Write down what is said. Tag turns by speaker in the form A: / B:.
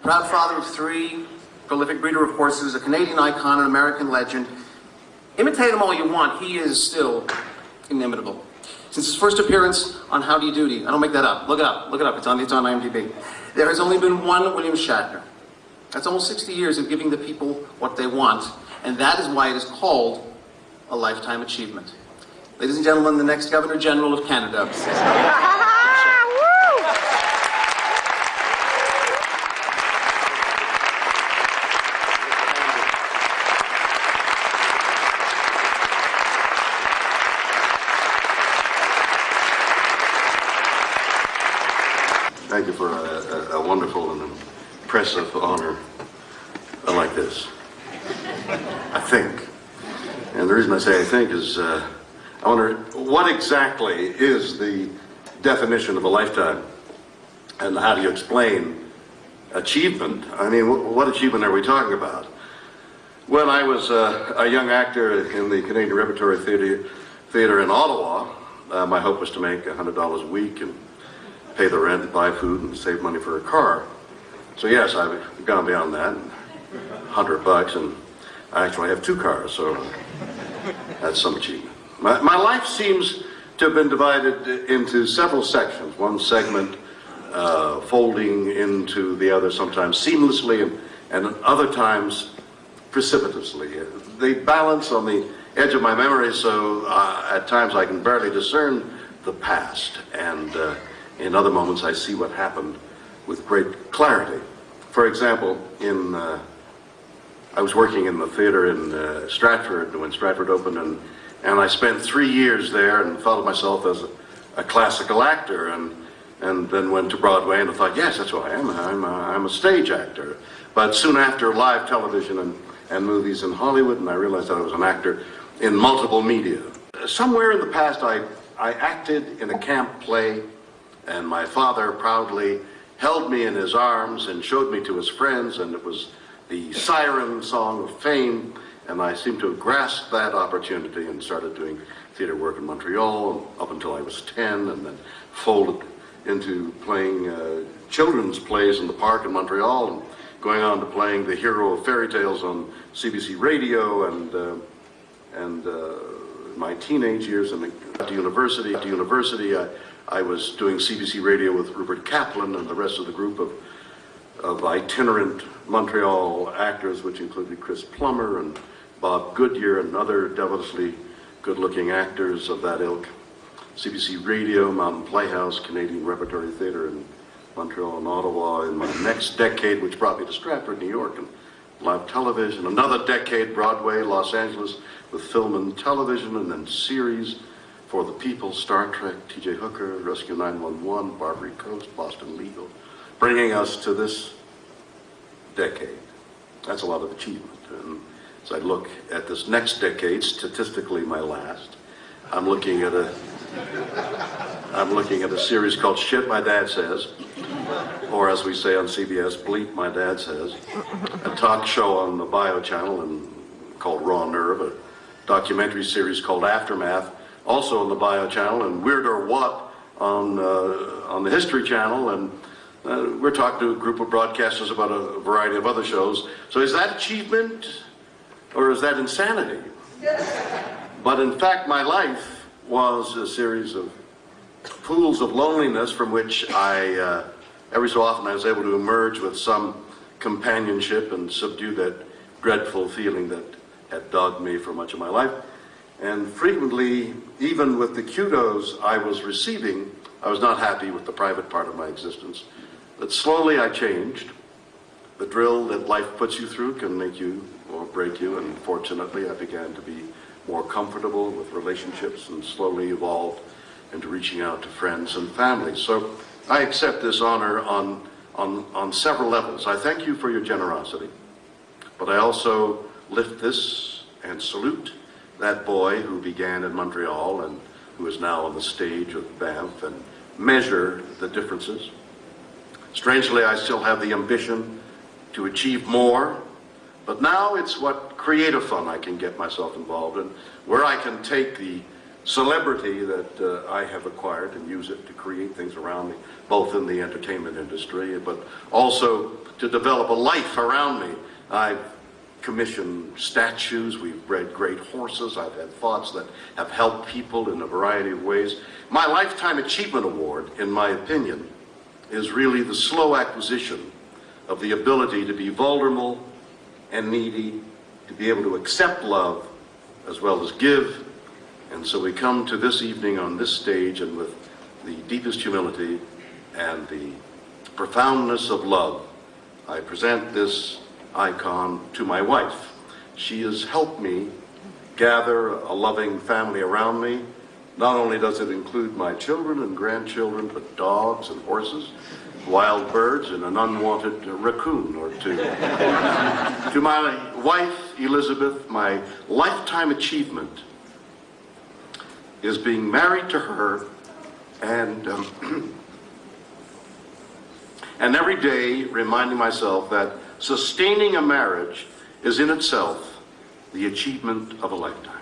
A: proud father of 3, prolific breeder of horses, a Canadian icon, an American legend. Imitate him all you want, he is still inimitable. Since his first appearance on Howdy Doody, I don't make that up, look it up, it's on IMDb. There has only been one William Shatner. That's almost 60 years of giving the people what they want, and that is why it is called a lifetime achievement. Ladies and gentlemen, the next Governor General of Canada.
B: Thank you for a wonderful and impressive honor like this. I think. And the reason I say I think is I wonder what exactly is the definition of a lifetime, and how do you explain achievement? I mean, what achievement are we talking about? When I was a young actor in the Canadian Repertory Theatre in Ottawa, my hope was to make $100 a week and pay the rent, buy food, and save money for a car. So yes, I've gone beyond that, $100, and I actually have 2 cars, so that's some achievement. My life seems to have been divided into several sections, one segment folding into the other, sometimes seamlessly, and other times precipitously. They balance on the edge of my memory, so at times I can barely discern the past, and in other moments I see what happened with great clarity. For example, I was working in the theater in Stratford when Stratford opened, and I spent 3 years there and thought of myself as a classical actor, and then went to Broadway and I thought, yes, that's who I am. I'm a stage actor. But soon after, live television and movies in Hollywood, and I realized that I was an actor in multiple media. Somewhere in the past, I acted in a camp play, and my father proudly held me in his arms and showed me to his friends, and it was the siren song of fame, and I seemed to have grasped that opportunity and started doing theater work in Montreal up until I was 10, and then folded into playing children's plays in the park in Montreal, and going on to playing the hero of fairy tales on CBC radio, and my teenage years at university. I was doing CBC radio with Rupert Kaplan and the rest of the group of itinerant Montreal actors, which included Chris Plummer and Bob Goodyear and other devilishly good-looking actors of that ilk. CBC Radio, Mountain Playhouse, Canadian Repertory Theatre in Montreal and Ottawa. In my next decade, which brought me to Stratford, New York, and live television. Another decade, Broadway, Los Angeles, with film and television, and then series for the People, Star Trek, T.J. Hooker, Rescue 911, Barbary Coast, Boston Legal, bringing us to this decade. That's a lot of achievement. And as I look at this next decade, statistically my last, I'm looking at a series called Shit My Dad Says, or as we say on CBS, Bleep My Dad Says, a talk show on the Bio Channel called Raw Nerve, a documentary series called Aftermath, also on the Bio Channel, and Weird or What on the History Channel, and we're talking to a group of broadcasters about a variety of other shows. So is that achievement, or is that insanity? But in fact, my life was a series of pools of loneliness from which I, every so often I was able to emerge with some companionship and subdue that dreadful feeling that had dogged me for much of my life. And frequently, even with the kudos I was receiving, I was not happy with the private part of my existence. But slowly I changed. The drill that life puts you through can make you or break you, and fortunately I began to be more comfortable with relationships and slowly evolved into reaching out to friends and family. So I accept this honor on several levels. I thank you for your generosity, but I also lift this and salute that boy who began in Montreal and who is now on the stage of Banff, and measure the differences. Strangely, I still have the ambition to achieve more, but now it's what creative fun I can get myself involved in, where I can take the celebrity that I have acquired and use it to create things around me, both in the entertainment industry, but also to develop a life around me. I've commissioned statues, we've bred great horses, I've had thoughts that have helped people in a variety of ways. My Lifetime Achievement Award, in my opinion, is really the slow acquisition of the ability to be vulnerable and needy, to be able to accept love as well as give. And so we come to this evening on this stage, and with the deepest humility and the profoundness of love, I present this icon to my wife. She has helped me gather a loving family around me. Not only does it include my children and grandchildren, but dogs and horses, wild birds, and an unwanted raccoon or two. To my wife, Elizabeth, my lifetime achievement is being married to her, and every day reminding myself that sustaining a marriage is in itself the achievement of a lifetime.